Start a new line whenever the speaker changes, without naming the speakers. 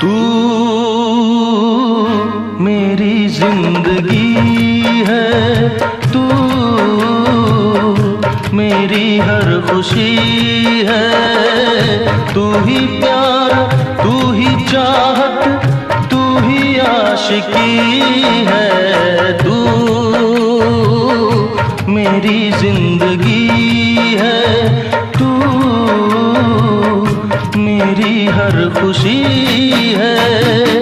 तू मेरी जिंदगी है, तू मेरी हर खुशी है। तू ही प्यार, तू ही चाहत, तू ही आशिकी है। तू मेरी जिंदगी है, तू मेरी हर खुशी है।